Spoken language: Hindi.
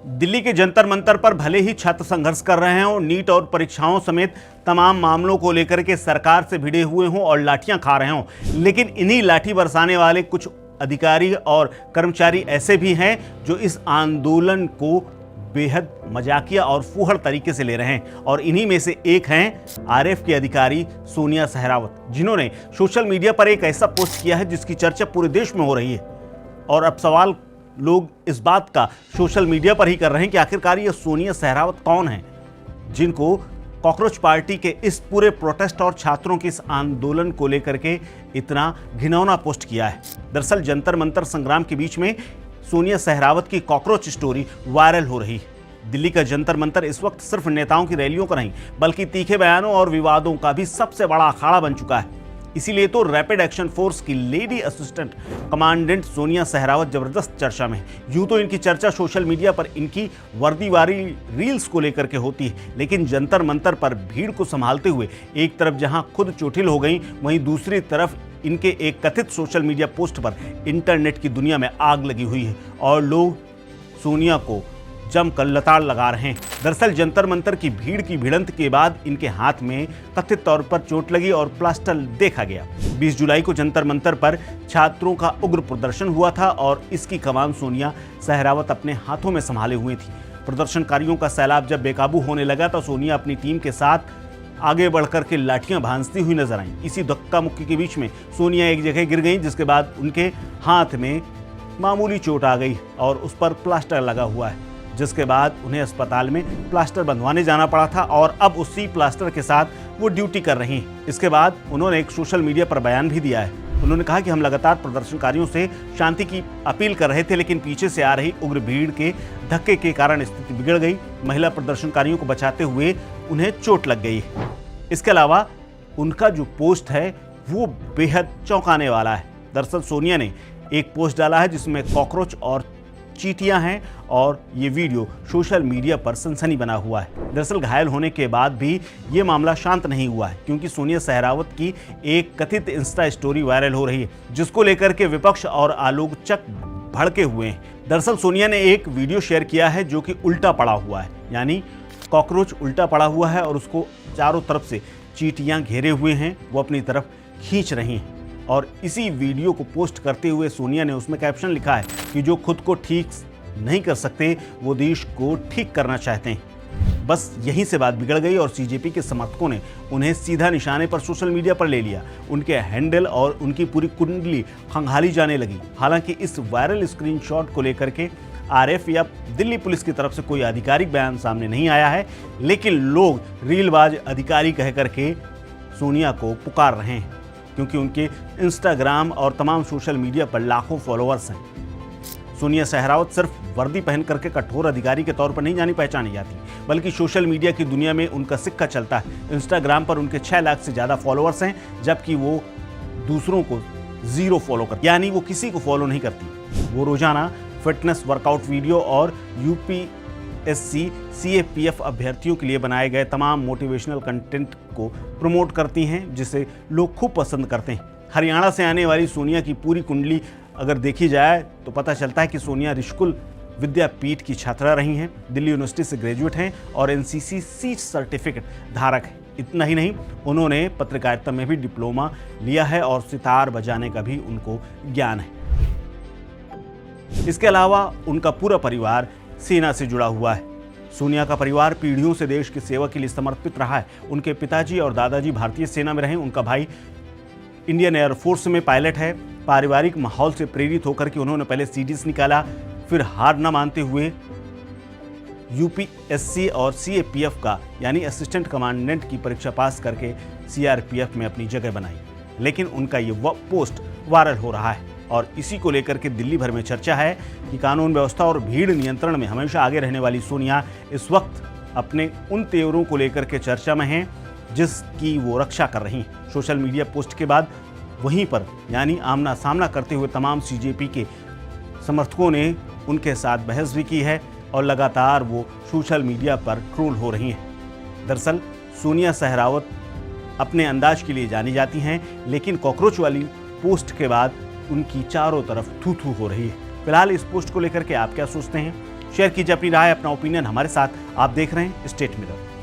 दिल्ली के जंतर मंतर पर भले ही छात्र संघर्ष कर रहे हों, नीट और परीक्षाओं समेत तमाम मामलों को लेकर के सरकार से भिड़े हुए हों और लाठियां खा रहे हों, लेकिन इन्हीं लाठी बरसाने वाले कुछ अधिकारी और कर्मचारी ऐसे भी हैं जो इस आंदोलन को बेहद मजाकिया और फूहड़ तरीके से ले रहे हैं। और इन्हीं में से एक हैं आरएफ की अधिकारी सोनिया सहरावत, जिन्होंने सोशल मीडिया पर एक ऐसा पोस्ट किया है जिसकी चर्चा पूरे देश में हो रही है। और अब सवाल लोग इस बात का सोशल मीडिया पर ही कर रहे हैं कि आखिरकार ये सोनिया सहरावत कौन है, जिनको कॉकरोच पार्टी के इस पूरे प्रोटेस्ट और छात्रों के इस आंदोलन को लेकर के इतना घिनौना पोस्ट किया है। दरअसल जंतर मंतर संग्राम के बीच में सोनिया सहरावत की कॉकरोच स्टोरी वायरल हो रही है। दिल्ली का जंतर मंतर इस वक्त सिर्फ नेताओं की रैलियों का नहीं, बल्कि तीखे बयानों और विवादों का भी सबसे बड़ा अखाड़ा बन चुका है। इसीलिए तो रैपिड एक्शन फोर्स की lady assistant commandant Sonia Sehrawat जबरदस्त चर्चा में है। यूं तो इनकी चर्चा सोशल मीडिया पर इनकी वर्दीवारी रील्स को लेकर के होती है, लेकिन जंतर मंतर पर भीड़ को संभालते हुए एक तरफ जहां खुद चोटिल हो गई, वहीं दूसरी तरफ इनके एक कथित सोशल मीडिया पोस्ट पर इंटरनेट की दुनिया में आग लगी हुई है और लोग सोनिया को जमकर लताड़ लगा रहे हैं। दरअसल जंतर मंतर की भीड़ की भिड़ंत के बाद इनके हाथ में कथित तौर पर चोट लगी और प्लास्टर देखा गया। 20 जुलाई को जंतर मंतर पर छात्रों का उग्र प्रदर्शन हुआ था और इसकी कमान सोनिया सहरावत अपने हाथों में संभाले हुए थी। प्रदर्शनकारियों का सैलाब जब बेकाबू होने लगा तो सोनिया अपनी टीम के साथ आगे बढ़कर के लाठियां भांजती हुई नजर आईं। इसी धक्का मुक्की के बीच में सोनिया एक जगह गिर गईं, जिसके बाद उनके हाथ में मामूली चोट आ गई और उस पर प्लास्टर लगा हुआ है, जिसके बाद उन्हें अस्पताल में प्लास्टर बंधवाने जाना पड़ा था और अब उसी प्लास्टर के साथ वो ड्यूटी कर रही हैं। इसके बाद उन्होंने एक सोशल मीडिया पर बयान भी दिया है। उन्होंने कहा कि हम लगातार प्रदर्शनकारियों से शांति की अपील कर रहे थे, लेकिन पीछे से आ रही उग्र भीड़ के धक्के के कारण स्थिति बिगड़ गई। महिला प्रदर्शनकारियों को बचाते हुए उन्हें चोट लग गई। इसके अलावा उनका जो पोस्ट है वो बेहद चौंकाने वाला है। दरअसल सोनिया ने एक पोस्ट डाला है जिसमें कॉकरोच और चींटियां हैं और ये वीडियो सोशल मीडिया पर सनसनी बना हुआ है। दरअसल घायल होने के बाद भी ये मामला शांत नहीं हुआ है, क्योंकि सोनिया सहरावत की एक कथित इंस्टा स्टोरी वायरल हो रही है, जिसको लेकर के विपक्ष और आलोचक भड़के हुए हैं। दरअसल सोनिया ने एक वीडियो शेयर किया है जो कि उल्टा पड़ा हुआ है, यानी कॉकरोच उल्टा पड़ा हुआ है और उसको चारों तरफ से चींटियां घेरे हुए हैं, वो अपनी तरफ खींच रही हैं। और इसी वीडियो को पोस्ट करते हुए सोनिया ने उसमें कैप्शन लिखा है कि जो खुद को ठीक नहीं कर सकते वो देश को ठीक करना चाहते हैं। बस यहीं से बात बिगड़ गई और सीजेपी के समर्थकों ने उन्हें सीधा निशाने पर सोशल मीडिया पर ले लिया। उनके हैंडल और उनकी पूरी कुंडली खंगाली जाने लगी। हालांकि इस वायरल स्क्रीनशॉट को लेकर के आरएफ या दिल्ली पुलिस की तरफ से कोई आधिकारिक बयान सामने नहीं आया है, लेकिन लोग रीलबाज अधिकारी कह करके सोनिया को पुकार रहे हैं, क्योंकि उनके इंस्टाग्राम और तमाम सोशल मीडिया पर लाखों फॉलोअर्स हैं। सोनिया सहरावत सिर्फ वर्दी पहन करके कठोर अधिकारी के तौर पर नहीं जानी पहचानी जाती, बल्कि सोशल मीडिया की दुनिया में उनका सिक्का चलता है। इंस्टाग्राम पर उनके 6 लाख से ज़्यादा फॉलोअर्स हैं, जबकि वो दूसरों को 0 फॉलो करती, यानी वो किसी को फॉलो नहीं करती। वो रोजाना फिटनेस वर्कआउट वीडियो और यूपीएससी सीएपीएफ अभ्यर्थियों के लिए बनाए गए तमाम मोटिवेशनल कंटेंट को प्रमोट करती हैं, जिसे लोग खूब पसंद करते हैं। हरियाणा से आने वाली सोनिया की पूरी कुंडली अगर देखी जाए तो पता चलता है कि सोनिया ऋषिकुल विद्यापीठ की छात्रा रही हैं, दिल्ली यूनिवर्सिटी से ग्रेजुएट हैं और एनसीसी सी सर्टिफिकेट धारक हैं। इतना ही नहीं, उन्होंने पत्रकारिता में भी डिप्लोमा लिया है और सितार बजाने का भी उनको ज्ञान है। इसके अलावा उनका पूरा परिवार सेना से जुड़ा हुआ है। सोनिया का परिवार पीढ़ियों से देश की सेवा के लिए समर्पित रहा है। उनके पिताजी और दादाजी भारतीय सेना में रहे। उनका भाई इंडियन एयरफोर्स में पायलट है। पारिवारिक माहौल से प्रेरित होकर के उन्होंने पहले सीडीएस निकाला, फिर हार न मानते हुए यूपीएससी और सीएपीएफ का यानी असिस्टेंट कमांडेंट की परीक्षा पास करके सीआरपीएफ में अपनी जगह बनाई। लेकिन उनका ये पोस्ट वायरल हो रहा है और इसी को लेकर के दिल्ली भर में चर्चा है कि कानून व्यवस्था और भीड़ नियंत्रण में हमेशा आगे रहने वाली सोनिया इस वक्त अपने उन तेवरों को लेकर के चर्चा में हैं जिसकी वो रक्षा कर रही हैं। सोशल मीडिया पोस्ट के बाद वहीं पर यानी आमना सामना करते हुए तमाम सीजेपी के समर्थकों ने उनके साथ बहस भी की है और लगातार वो सोशल मीडिया पर ट्रोल हो रही हैं। दरअसल सोनिया सहरावत अपने अंदाज के लिए जानी जाती हैं, लेकिन कॉकरोच वाली पोस्ट के बाद उनकी चारों तरफ थू थू हो रही है। फिलहाल इस पोस्ट को लेकर के आप क्या सोचते हैं? शेयर कीजिए अपनी राय, अपना ओपिनियन हमारे साथ। आप देख रहे हैं स्टेट मिरर।